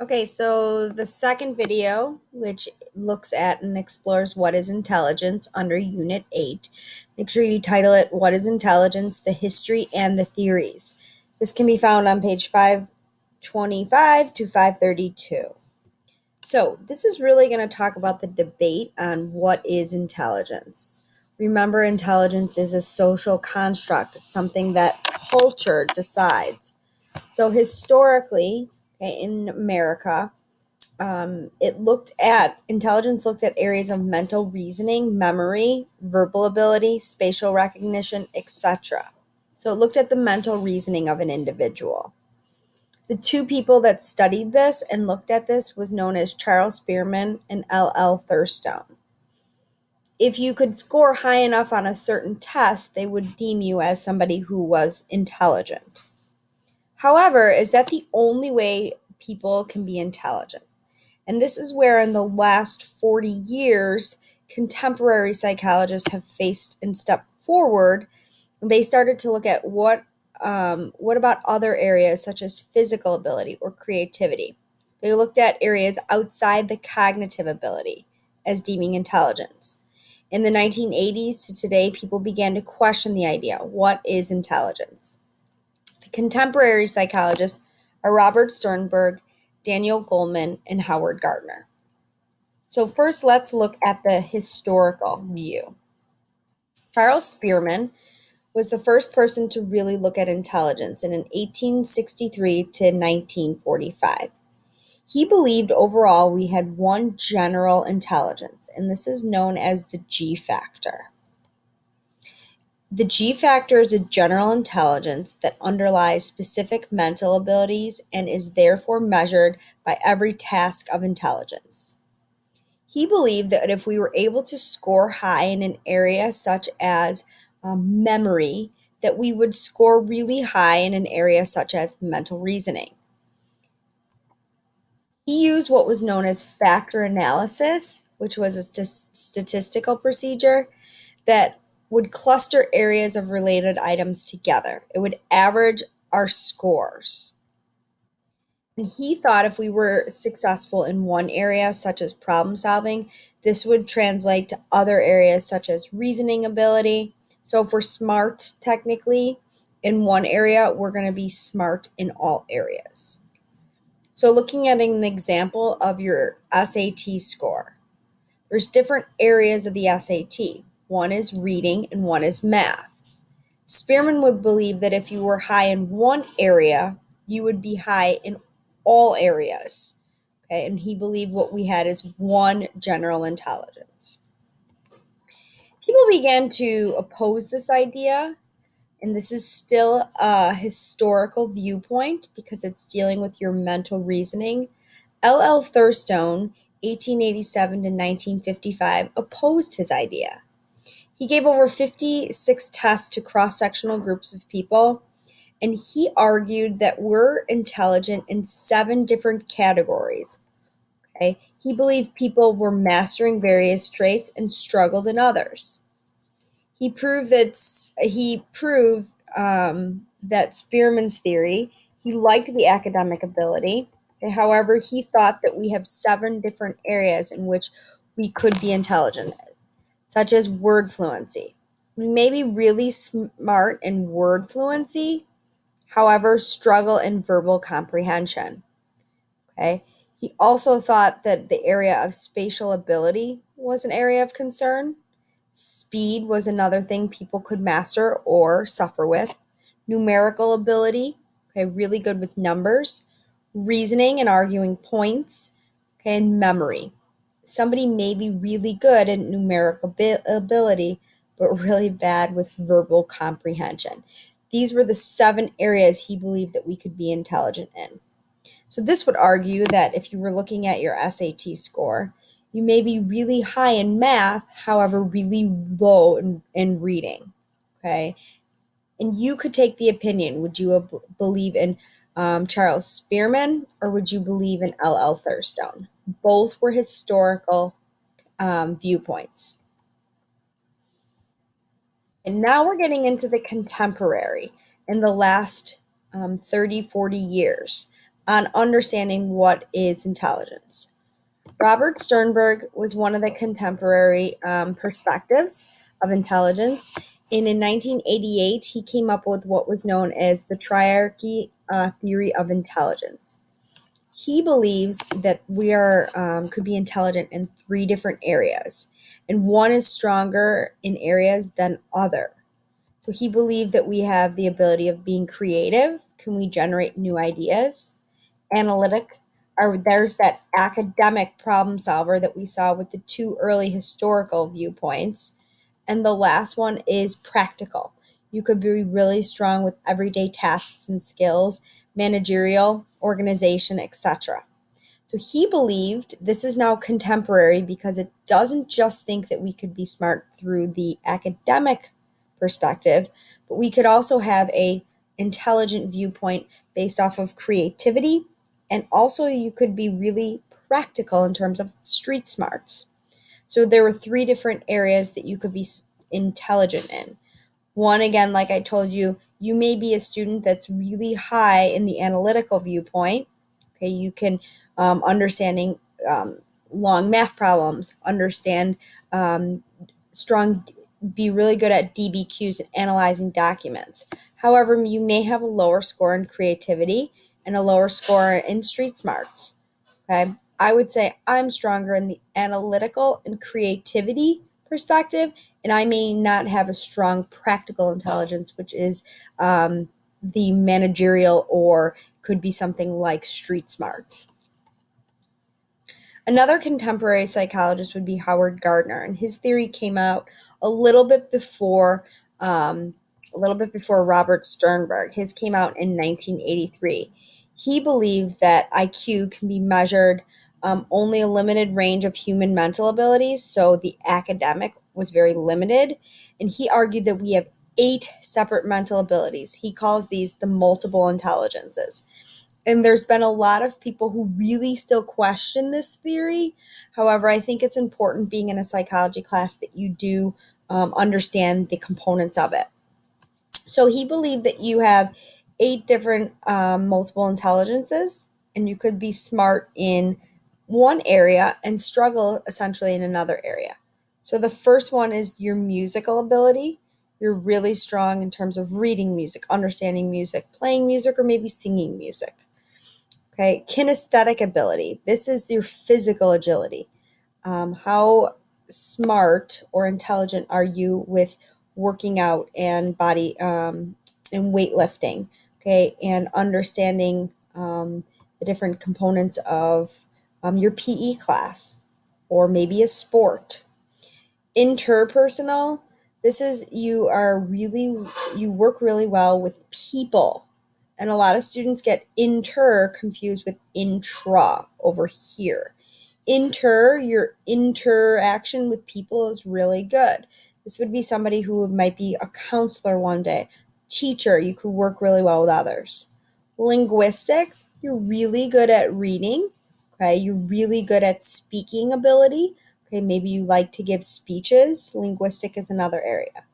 Okay, so the second video, which looks at and explores what is intelligence under Unit 8, make sure you title it What is Intelligence, the History and the Theories. This can be found on page 525 to 532. So this is really going to talk about the debate on what is intelligence. Remember, intelligence is a social construct. It's something that culture decides. So historically, okay, in America, intelligence looked at areas of mental reasoning, memory, verbal ability, spatial recognition, etc. So it looked at the mental reasoning of an individual. The two people that studied this and looked at this was known as Charles Spearman and L.L. Thurstone. If you could score high enough on a certain test, they would deem you as somebody who was intelligent. However, is that the only way people can be intelligent? And this is where, in the last 40 years, contemporary psychologists have faced and stepped forward. They started to look at what about other areas such as physical ability or creativity. They looked at areas outside the cognitive ability as deeming intelligence. In the 1980s to today, people began to question the idea, what is intelligence? The contemporary psychologists are Robert Sternberg, Daniel Goleman, and Howard Gardner. So first, let's look at the historical view. Charles Spearman was the first person to really look at intelligence in 1863 to 1945. He believed overall we had one general intelligence, and this is known as the G factor. The G factor is a general intelligence that underlies specific mental abilities and is therefore measured by every task of intelligence. He believed that if we were able to score high in an area such as memory, that we would score really high in an area such as mental reasoning. He used what was known as factor analysis, which was a statistical procedure that would cluster areas of related items together. It would average our scores. And he thought if we were successful in one area, such as problem solving, this would translate to other areas such as reasoning ability. So if we're smart technically in one area, we're going to be smart in all areas. So looking at an example of your SAT score, there's different areas of the SAT. One is reading and one is math. Spearman would believe that if you were high in one area, you would be high in all areas. Okay, and he believed what we had is one general intelligence. People began to oppose this idea, and this is still a historical viewpoint because it's dealing with your mental reasoning. L.L. Thurstone, 1887 to 1955, opposed his idea. He gave over 56 tests to cross-sectional groups of people, and he argued that we're intelligent in 7 different categories. Okay? He believed people were mastering various traits and struggled in others. He proved that Spearman's theory. He liked the academic ability. However, he thought that we have 7 different areas in which we could be intelligent, such as word fluency. We may be really smart in word fluency, however, struggle in verbal comprehension. Okay. He also thought that the area of spatial ability was an area of concern. Speed was another thing people could master or suffer with. Numerical ability, okay, really good with numbers. Reasoning and arguing points, okay, and memory. Somebody may be really good at numerical ability, but really bad with verbal comprehension. These were the 7 areas he believed that we could be intelligent in. So this would argue that if you were looking at your SAT score, you may be really high in math, however, really low in reading. Okay. And you could take the opinion. Would you believe in Charles Spearman or would you believe in L.L. Thurstone? Both were historical viewpoints. And now we're getting into the contemporary in the last 30, 40 years. on understanding what is intelligence. Robert Sternberg was one of the contemporary perspectives of intelligence. And in 1988, he came up with what was known as the triarchy theory of intelligence. He believes that we are could be intelligent in three different areas, and one is stronger in areas than other. So he believed that we have the ability of being creative. Can we generate new ideas? Analytic, or there's that academic problem solver that we saw with the two early historical viewpoints. And the last one is practical. You could be really strong with everyday tasks and skills, managerial, organization, etc. So he believed this is now contemporary because it doesn't just think that we could be smart through the academic perspective, but we could also have a intelligent viewpoint based off of creativity, and also you could be really practical in terms of street smarts. So there were three different areas that you could be intelligent in. One, again, like I told you, you may be a student that's really high in the analytical viewpoint. Okay, you can understanding long math problems, understand strong, be really good at DBQs and analyzing documents. However, you may have a lower score in creativity and a lower score in street smarts. Okay, I would say I'm stronger in the analytical and creativity perspective, and I may not have a strong practical intelligence, which is the managerial or could be something like street smarts. Another contemporary psychologist would be Howard Gardner, and his theory came out a little bit before Robert Sternberg. His came out in 1983. He believed that IQ can be measured only a limited range of human mental abilities, so the academic was very limited, and he argued that we have 8 separate mental abilities. He calls these the multiple intelligences. And there's been a lot of people who really still question this theory. However, I think it's important, being in a psychology class, that you do understand the components of it. So he believed that you have 8 different multiple intelligences, and you could be smart in one area and struggle essentially in another area. So the first one is your musical ability. You're really strong in terms of reading music, understanding music, playing music, or maybe singing music. Okay, kinesthetic ability. This is your physical agility. How smart or intelligent are you with working out and body and weightlifting? Okay, and understanding the different components of your PE class or maybe a sport. Interpersonal. This is you work really well with people. And a lot of students get inter confused with intra over here. Your interaction with people is really good. This would be somebody who might be a counselor one day. Teacher, you could work really well with others. Linguistic, you're really good at reading. Okay, you're really good at speaking ability. Okay, maybe you like to give speeches. Linguistic is another area.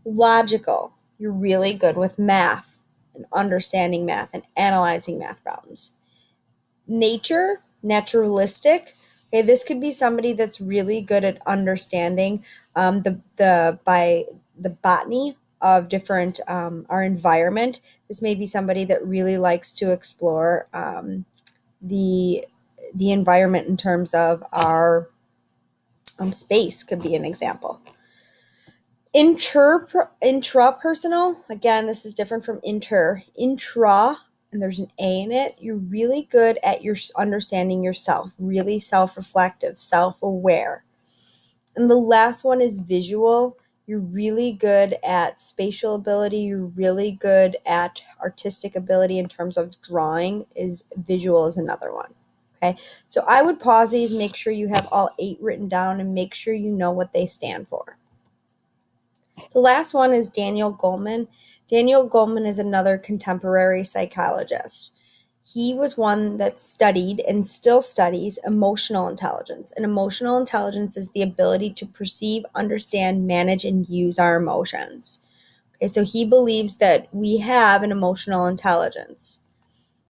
Logical, you're really good with math and understanding math and analyzing math problems. Naturalistic. Okay, this could be somebody that's really good at understanding the botany of different our environment. This may be somebody that really likes to explore the environment in terms of our space. Could be an example. Intrapersonal, again, this is different from intra, and there's an A in it. You're really good at your understanding yourself, really self-reflective, self-aware. And the last one is visual. You're really good at spatial ability. You're really good at artistic ability in terms of drawing. Visual is another one. Okay, so I would pause these, make sure you have all 8 written down, and make sure you know what they stand for. The last one is Daniel Goleman. Daniel Goleman is another contemporary psychologist. He was one that studied and still studies emotional intelligence. And emotional intelligence is the ability to perceive, understand, manage, and use our emotions. Okay, so he believes that we have an emotional intelligence.